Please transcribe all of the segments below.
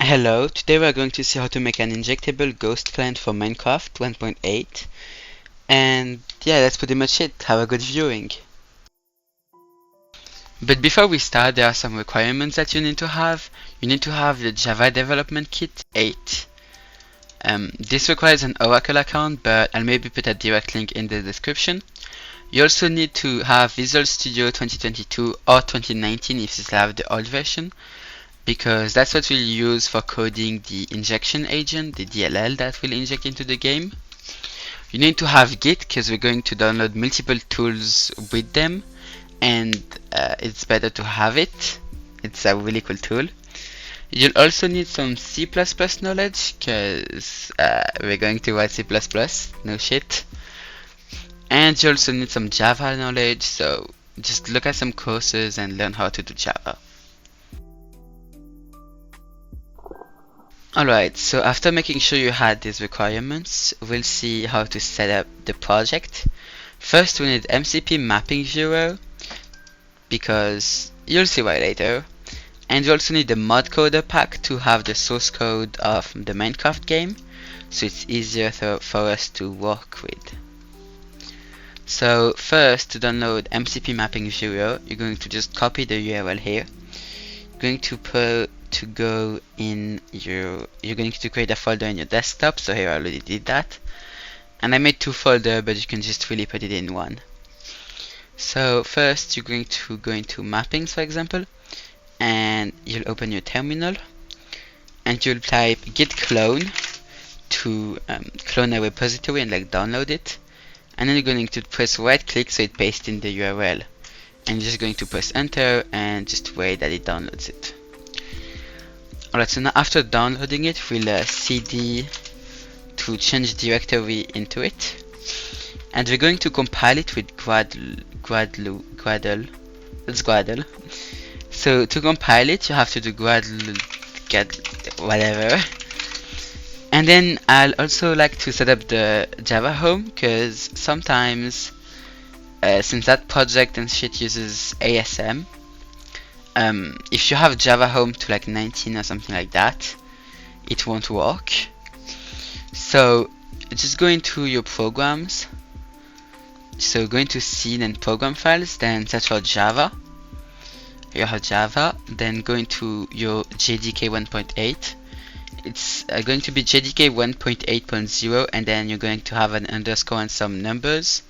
Hello, today we are going to see how to make an injectable ghost client for Minecraft 1.8. And yeah, that's pretty much it. Have a good viewing. But before we start, there are some requirements that you need to have. You need to have the Java Development Kit 8. This requires an Oracle account, but I'll maybe put a direct link in the description. You also need to have Visual Studio 2022 or 2019 if you still have the old version, because that's what we'll use for coding the injection agent, the DLL that will inject into the game. You need to have Git because we're going to download multiple tools with them, and it's better to have it. It's a really cool tool. You'll also need some C++ knowledge because we're going to write C++, no shit. And you also need some Java knowledge, so just look at some courses and learn how to do Java. Alright, so after making sure you had these requirements, we'll see how to set up the project. First we need MCP mapping viewer, because you'll see why later. And you also need the mod coder pack to have the source code of the Minecraft game, so it's easier for us to work with. So first, to download MCP mapping viewer, you're going to just copy the URL here. You're going to create a folder in your desktop, so here I already did that. And I made two folders, but you can just really put it in one. So first you're going to go into mappings, for example, and you'll open your terminal and you'll type git clone to clone a repository and download it. And then you're going to press right click so it pastes in the URL. And you're just going to press enter and just wait that it downloads it. Alright, so now after downloading it, we'll cd to change directory into it. And we're going to compile it with Gradle. So to compile it, you have to do Gradle whatever. And then I'll also like to set up the Java home, because sometimes since that project and shit uses ASM, if you have Java home to 19 or something like that, it won't work. So just go into your programs, so go into scene and program files, then search for Java. You have Java, then go into your JDK 1.8. It's going to be JDK 1.8.0, and then you're going to have an underscore and some numbers.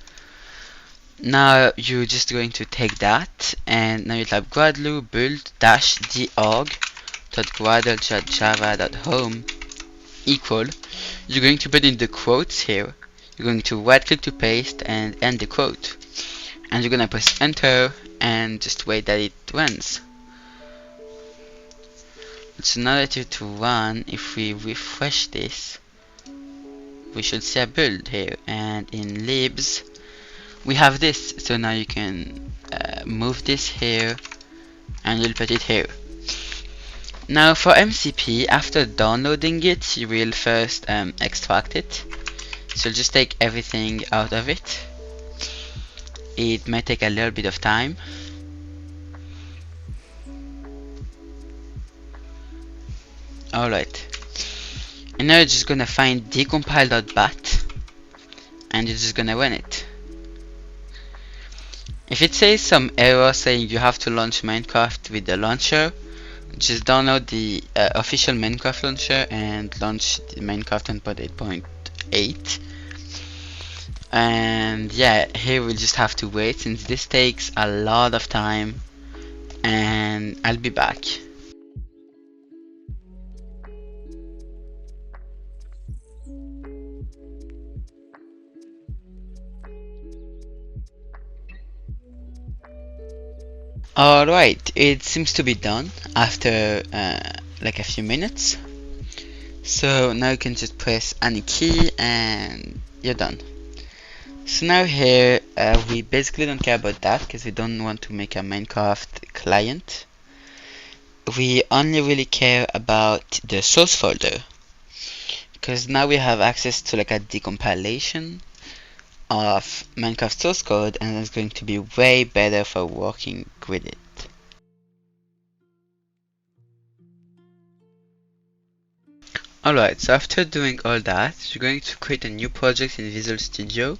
Now you're just going to take that, and now you type gradle build-d-org.gradle.java.home equal. You're going to put in the quotes here. You're going to right click to paste and end the quote. And you're gonna press enter and just wait that it runs. So now that it's run, if we refresh this, we should see a build here, and in libs we have this. So now you can move this here and you'll put it here. Now for MCP, after downloading it, you will first extract it. So just take everything out of it. It might take a little bit of time. Alright, and now you're just gonna find decompile.bat and you're just gonna run it. If it says some error saying you have to launch Minecraft with the launcher, just download the official Minecraft launcher and launch the Minecraft 1.8.8. And yeah, here we'll just have to wait since this takes a lot of time, and I'll be back. Alright, it seems to be done after a few minutes. So now you can just press any key and you're done. So now here we basically don't care about that because we don't want to make a Minecraft client. We only really care about the source folder, because now we have access to a decompilation of Minecraft source code, and it's going to be way better for working with it. Alright, so after doing all that, you're going to create a new project in Visual Studio,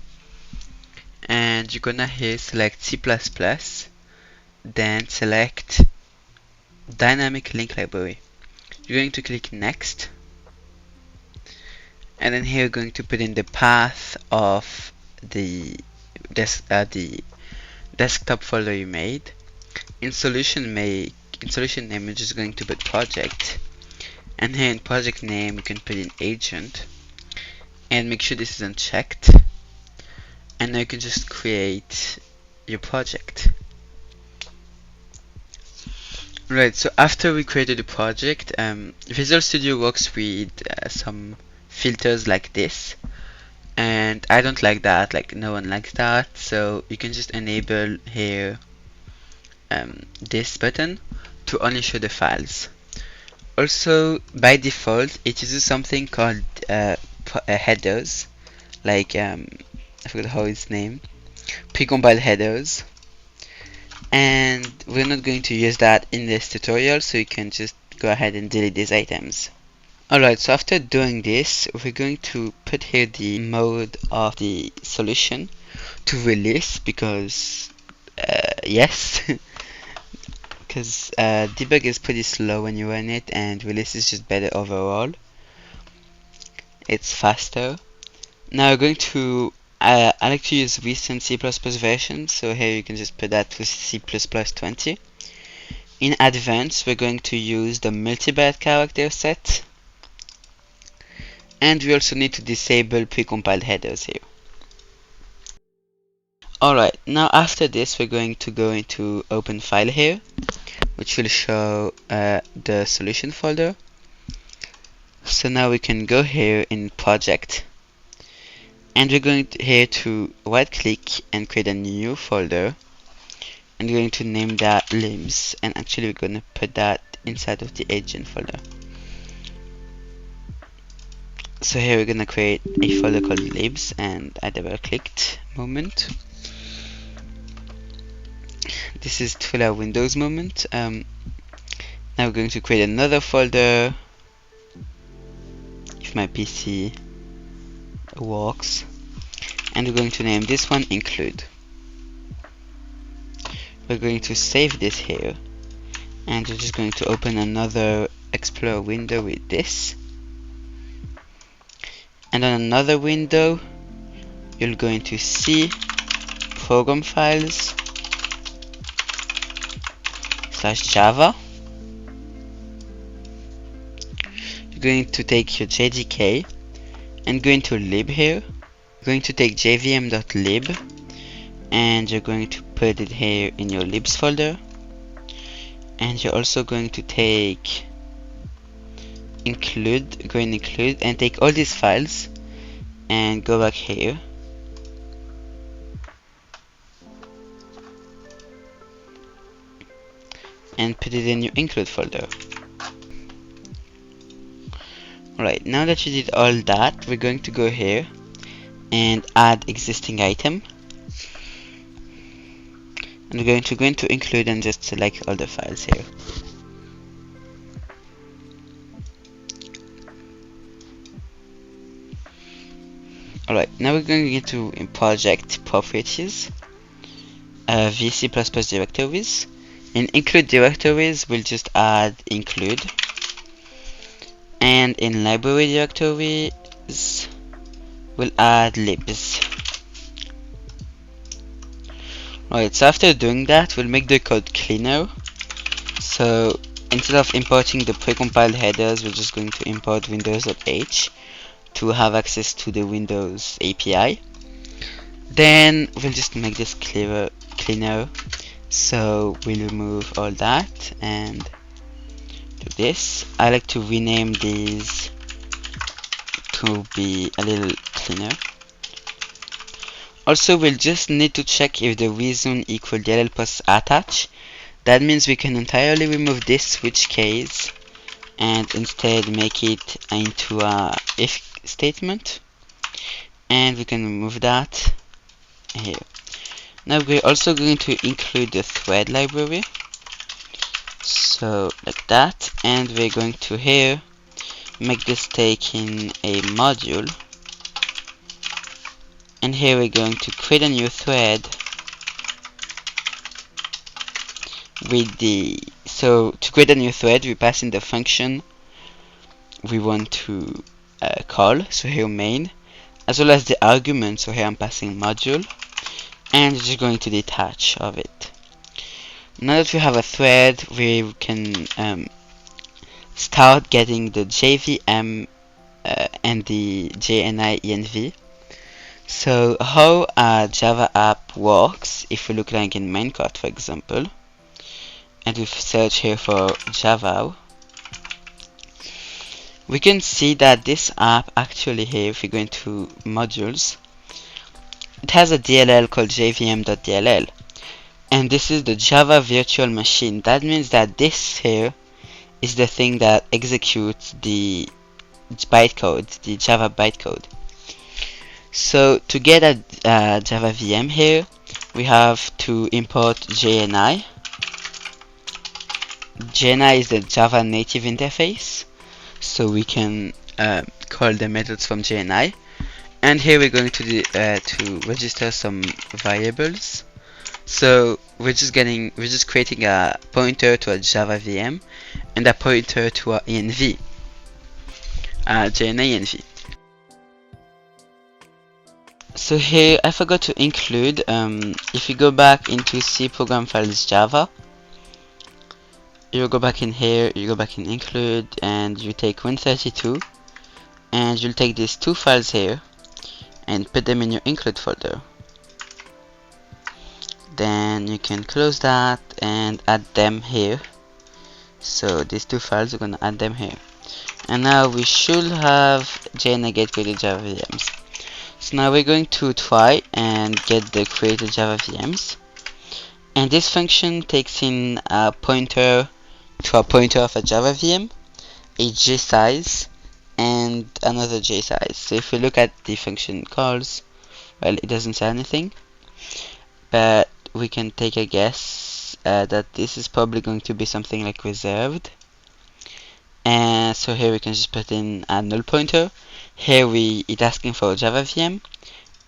and you're gonna here select C++, then select Dynamic Link Library. You're going to click Next, and then here you're going to put in the path of the desktop folder you made. In solution name, you're just going to put project, and here in project name you can put in agent, and make sure this is unchecked, and now you can just create your project. Right, so after we created the project, Visual Studio works with some filters like this, and I don't like that, like no one likes that, so you can just enable here this button to only show the files. Also, by default, it uses something called headers, like I forgot how it's named, precompiled headers. And we're not going to use that in this tutorial, so you can just go ahead and delete these items. Alright, so after doing this, we're going to put here the mode of the solution to release, because yes, because debug is pretty slow when you run it, and release is just better overall. It's faster. Now we're going to I like to use recent C++ version, so here you can just put that to C++ 20. In advanced, we're going to use the multi-byte character set, and we also need to disable precompiled headers here. Alright, now after this we're going to go into open file here, which will show the solution folder. So now we can go here in project, and we're going here to right click and create a new folder, and we're going to name that libs, and actually we're going to put that inside of the agent folder. So here we're going to create a folder called libs, and I double clicked moment. This is Twilio Windows moment. Now we're going to create another folder if my PC works, and we're going to name this one include. We're going to save this here, and we're just going to open another Explorer window with this, and on another window you're going to see program files /java. You're going to take your JDK and go into lib here. You're going to take jvm.lib, and you're going to put it here in your libs folder, and you're also going to take include, go in include, and take all these files and go back here and put it in your include folder. Right, now that you did all that, we're going to go here and add existing item, and we're going to go into include and just select all the files here. Alright, now we're going into in project properties, VC++ directories. In include directories, we'll just add include, and in library directories, we'll add libs. Alright, so after doing that, we'll make the code cleaner. So instead of importing the precompiled headers, we're just going to import windows.h to have access to the Windows API. Then we'll just make this cleaner. So we'll remove all that and do this. I like to rename these to be a little cleaner. Also, we'll just need to check if the reason equal DLL process attach. That means we can entirely remove this switch case and instead make it into a if statement, and we can remove that here. Now we're also going to include the thread library, so like that, and we're going to here make this take in a module, and here we're going to create a new thread with the, so to create a new thread we pass in the function we want to call, so here main, as well as the argument, so here I'm passing module, and we're just going to detach of it. Now that we have a thread, we can start getting the JVM and the JNI env. So how a Java app works, if we look like in main code for example, and we search here for Java, we can see that this app actually here, if we go into modules, it has a DLL called jvm.dll, and this is the Java virtual machine. That means that this here is the thing that executes the bytecode, the Java bytecode. So to get a Java VM here, we have to import JNI. JNI is the Java native interface, so we can call the methods from JNI. And here we're going to register some variables. So we're just creating a pointer to a Java VM and a pointer to our env, JNI env. So here I forgot to include, if you go back into C program files Java, you go back in here, you go back in include, and you take 132, and you'll take these two files here and put them in your include folder. Then you can close that and add them here. So these two files, we're gonna add them here, and now we should have JNI get created Java VMs. So now we're going to try and get the created Java VMs, and this function takes in a pointer to a pointer of a Java VM, a J size, and another J size. So if we look at the function calls, well, it doesn't say anything, but we can take a guess that this is probably going to be something like reserved. And so here we can just put in a null pointer. Here it's asking for a Java VM,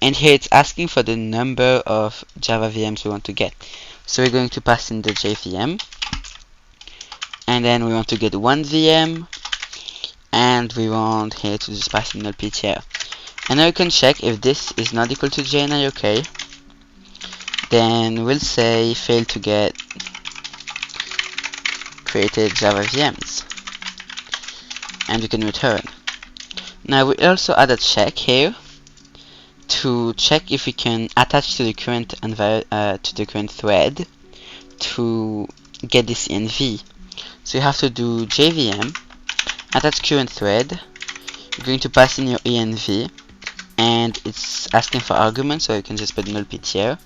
and here it's asking for the number of Java VMs we want to get. So we're going to pass in the JVM, and then we want to get one VM, and we want here to just pass in null ptr. And now we can check if this is not equal to JNI OK, then we'll say fail to get created Java VMs, and we can return. Now we also add a check here to check if we can attach to the current thread to get this env. So you have to do JVM attach current thread. You're going to pass in your env, and it's asking for arguments, so you can just put null ptr.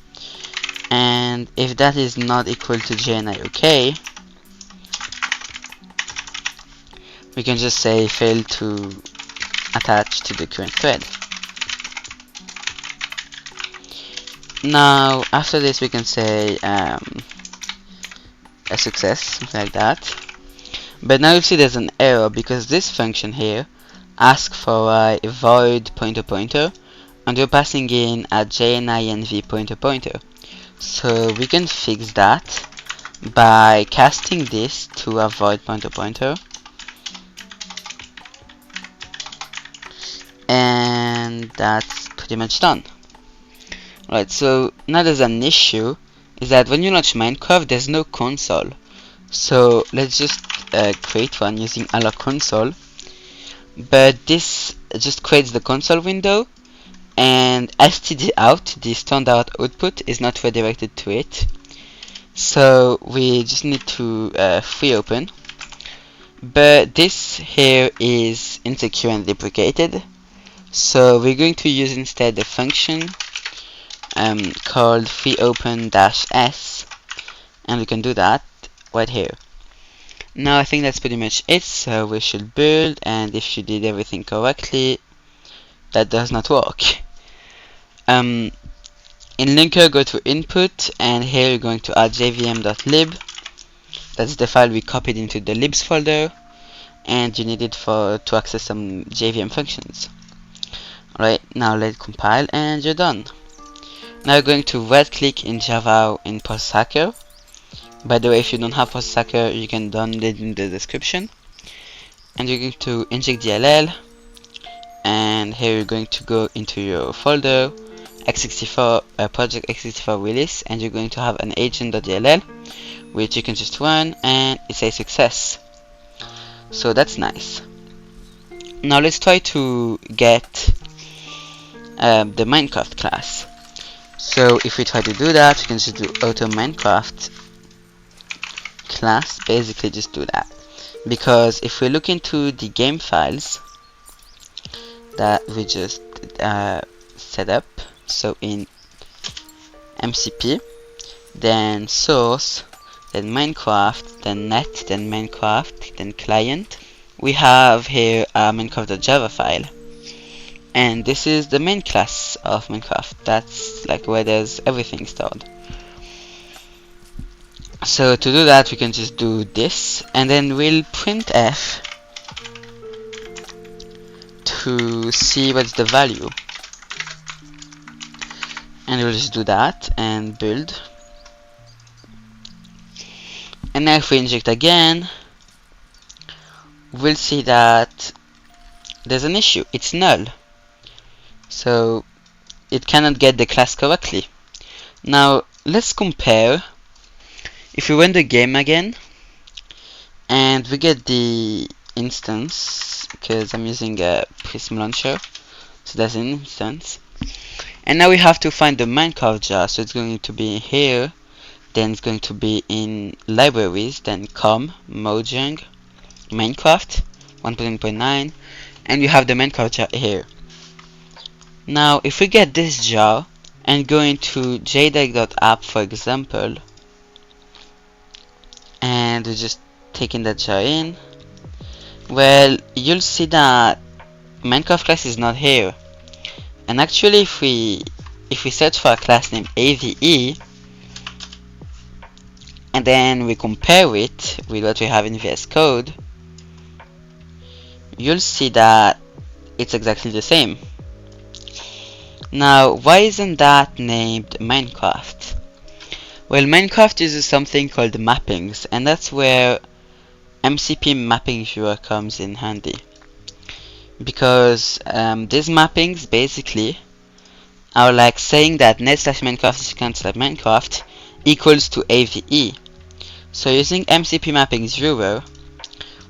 And if that is not equal to JNI OK, we can just say fail to attach to the current thread. Now after this we can say a success, something like that. But now you see there's an error because this function here asks for a void pointer, and we're passing in a JNI env pointer. So we can fix that by casting this to a void pointer, and that's pretty much done. Right, so now there's an issue, is that when you launch Minecraft there's no console. So let's just create one using alloc console, but this just creates the console window, and std out, the standard output, is not redirected to it. So we just need to free open, but this here is insecure and deprecated. So we're going to use instead the function called freeopen-s, and we can do that right here. Now I think that's pretty much it, so we should build, and if you did everything correctly, that does not work. In linker, go to input, and here you're going to add jvm.lib. That's the file we copied into the libs folder, and you need it to access some JVM functions. Alright, now let's compile and you're done. Now you're going to right click in Java in Process Hacker. By the way, if you don't have Process Hacker, you can download it in the description. And you're going to inject DLL, and here you're going to go into your folder x64 project x64 release, and you're going to have an agent.dll which you can just run, and it's a success. So that's nice. Now let's try to get the Minecraft class. So if we try to do that, we can just do auto Minecraft class, basically just do that. Because if we look into the game files that we just set up, so in MCP, then source, then Minecraft, then net, then Minecraft, then client, we have here a Minecraft.java file, and this is the main class of Minecraft. That's like where there's everything stored. So to do that, we can just do this, and then we'll printf to see what's the value, and we'll just do that and build. And now if we inject again, we'll see that there's an issue, it's null, so it cannot get the class correctly. Now let's compare. If we run the game again and we get the instance, because I'm using a Prism launcher, so that's an instance, and now we have to find the Minecraft jar, so it's going to be here, then it's going to be in libraries, then com, Mojang, Minecraft 1.9, and we have the Minecraft jar here. Now if we get this jar and go into jdeg.app, for example, and we're just taking that jar in, well, you'll see that Minecraft class is not here. And actually if we search for a class named AVE and then we compare it with what we have in VS Code, you'll see that it's exactly the same. Now why isn't that named Minecraft? Well, Minecraft uses something called mappings, and that's where MCP mapping viewer comes in handy. Because these mappings basically are like saying that net/Minecraft/Minecraft equals to AVE. So using MCP mappings viewer,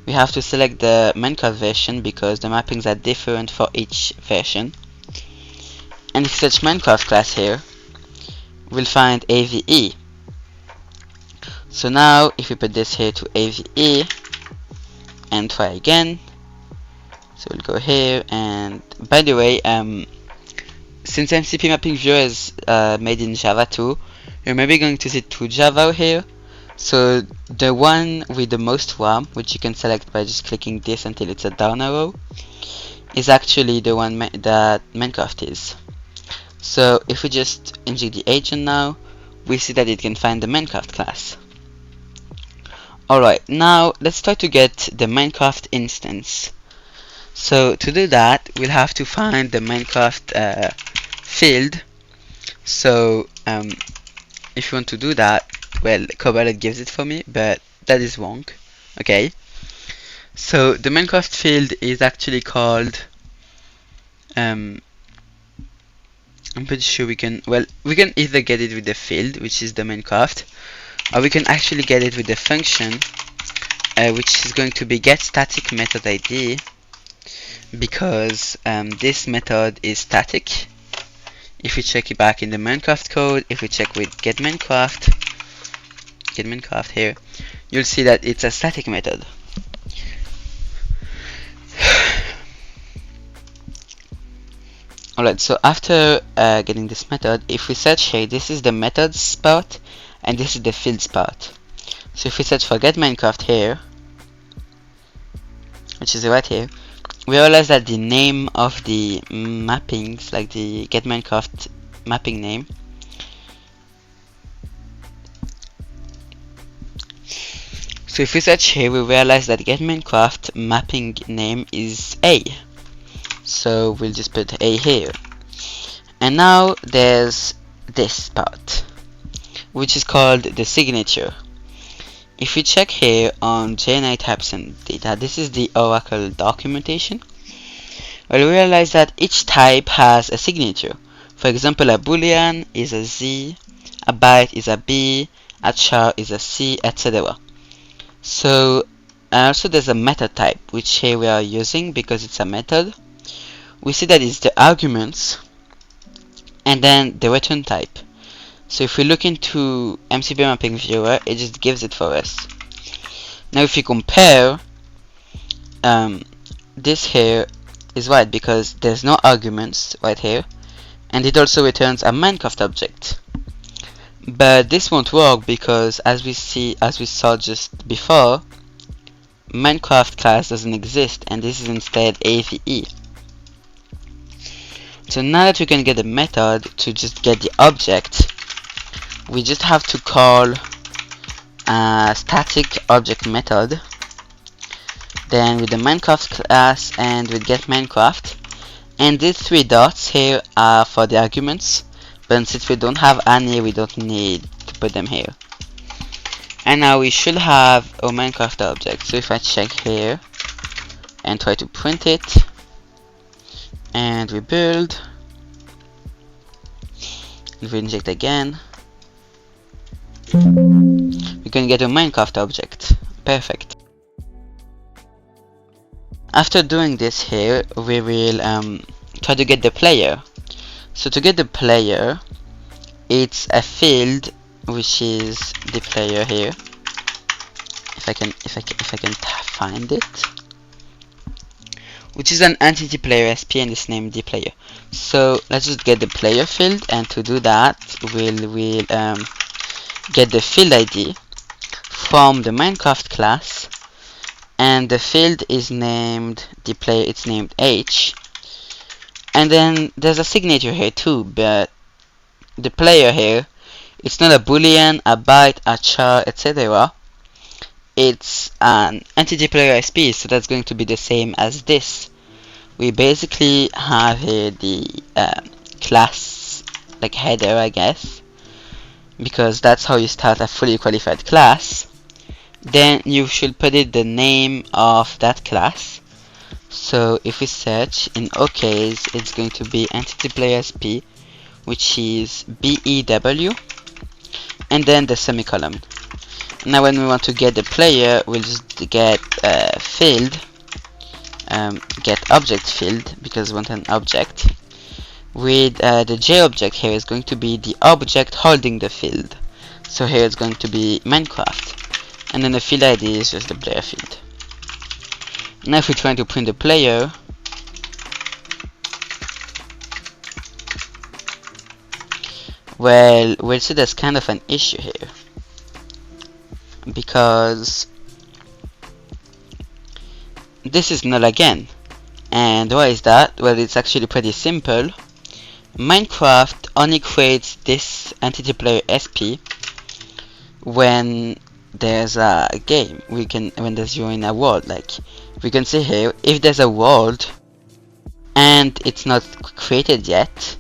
we have to select the Minecraft version because the mappings are different for each version. And if we search Minecraft class here, we'll find AVE. So now if we put this here to AVE and try again, so we'll go here, and by the way, since MCP mapping viewer is made in Java 2, you're maybe going to see 2 Java here. So the one with the most RAM, which you can select by just clicking this until it's a down arrow, is actually the one that Minecraft is. So if we just inject the agent now, we see that it can find the Minecraft class. Alright, now let's try to get the Minecraft instance. So to do that, we'll have to find the Minecraft field. So if you want to do that, well, Copilot gives it for me, but that is wrong. Okay, so the Minecraft field is actually called I'm pretty sure we can either get it with the field, which is the Minecraft, or we can actually get it with the function, which is going to be get static method ID, because this method is static. If we check it back in the Minecraft code, if we check with get Minecraft here, you'll see that it's a static method. Alright, so after getting this method, if we search here, this is the methods part and this is the fields part. So if we search for get Minecraft here, which is right here, we realize that the name of the mappings, like the get Minecraft mapping name, So if we search here, we realize that get Minecraft mapping name is A. So we'll just put A here. And now there's this part, which is called the signature. If we check here on JNI types and data, this is the Oracle documentation. We'll realize that each type has a signature. For example, a boolean is a Z, a byte is a B, a char is a C, etc. So also there's a method type, which here we are using because it's a method. We see that it's the arguments and then the return type. So if we look into MCP mapping viewer, it just gives it for us. Now if we compare, this here is right because there's no arguments right here, and it also returns a Minecraft object. But this won't work because as we saw just before, Minecraft class doesn't exist, and this is instead AVE. So now that we can get a method to just get the object, we just have to call a static object method, then with the Minecraft class and with get Minecraft, and these three dots here are for the arguments, but since we don't have any, we don't need to put them here. And now we should have a Minecraft object. So if I check here and try to print it and we build and we inject again, we can get a Minecraft object. Perfect. After doing this here, we will try to get the player. So to get the player, it's a field which is the player here. If I can find it, which is an entity player SP and it's named the player. So let's just get the player field, and to do that, we'll get the field ID from the Minecraft class, and the field is named the player. It's named H. And then there's a signature here too, but the player here, it's not a boolean, a byte, a char, etc. It's an entity player SP, so that's going to be the same as this. We basically have here the class like header, I guess, because that's how you start a fully qualified class. Then you should put it the name of that class. So if we search, in our case, it's going to be entity player SP, which is BEW, and then the semicolon. Now when we want to get the player, we'll just get field, get object field, because we want an object. With the J object here is going to be the object holding the field. So here it's going to be Minecraft, and then the field ID is just the player field. Now if we try to print the player, well, we'll see there's kind of an issue here, because this is null again. And why is that? Well, it's actually pretty simple. Minecraft only creates this entity player SP when there's a game. When there's you in a world, like we can see here, if there's a world and it's not created yet,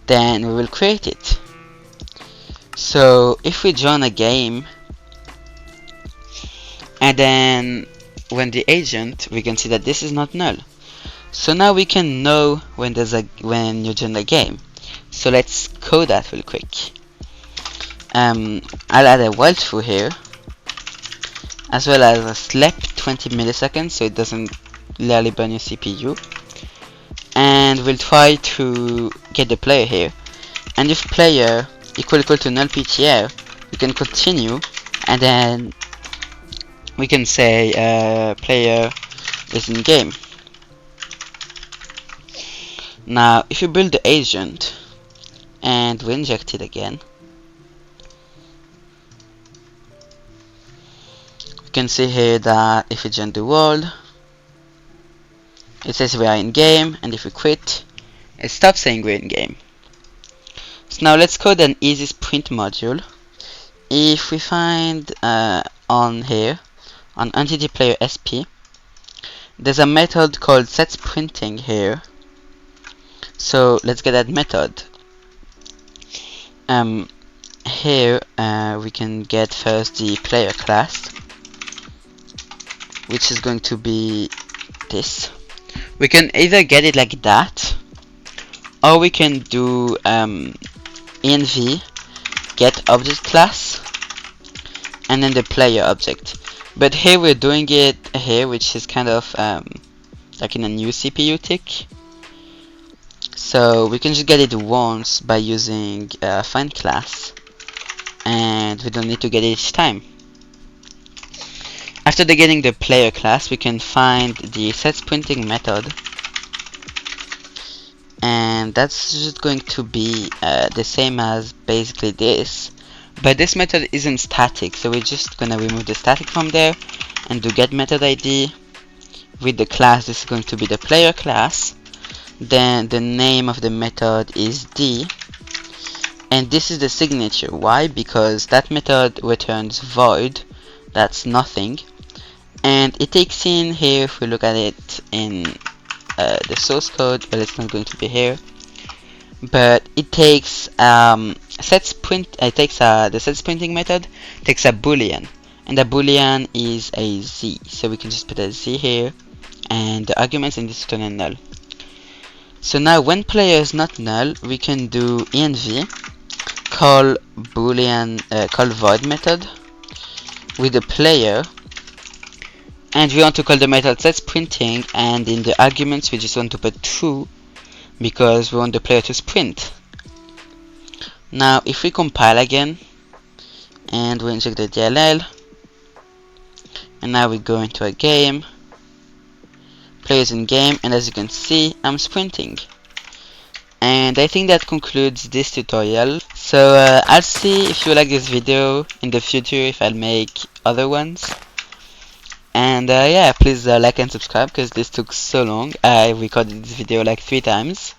then we will create it. So if we join a game and then when the agent, we can see that this is not null. So now we can know when you join a game. So let's code that real quick. I'll add a while true here, as well as a slep 20 milliseconds so it doesn't literally burn your CPU. And we'll try to get the player here. And if player equal to null PTR, we can continue, and then we can say player is in game. Now if you build the agent and we inject it again, we can see here that if we join the world, it says we are in game, and if we quit, it stops saying we're in game. So now let's code an easy sprint module. If we find on here on entity player SP, there's a method called setSprinting here. So let's get that method. Here we can get first the player class, which is going to be this. We can either get it like that, or we can do env get object class and then the player object. But here we're doing it here, which is kind of like in a new CPU tick. So we can just get it once by using find class, and we don't need to get it each time. After getting the player class, we can find the setSprinting method, and that's just going to be the same as basically this, but this method isn't static, so we're just gonna remove the static from there and do get method ID with the class. This is going to be the player class. Then the name of the method is D, and this is the signature. Why? Because that method returns void, that's nothing, and it takes in here, if we look at it in the source code, well, it's not going to be here, but it takes the setSprinting method takes a boolean, and the boolean is a z, so we can just put a z here, and the arguments in this return a null. So now when player is not null, we can do env call boolean call void method with the player, and we want to call the method setSprinting, and in the arguments we just want to put true because we want the player to sprint. Now if we compile again and we inject the DLL, and now we go into a game, players in game, and as you can see, I'm sprinting. And I think that concludes this tutorial. So I'll see if you like this video in the future, if I'll make other ones. And yeah, please like and subscribe because this took so long. I recorded this video like 3 times.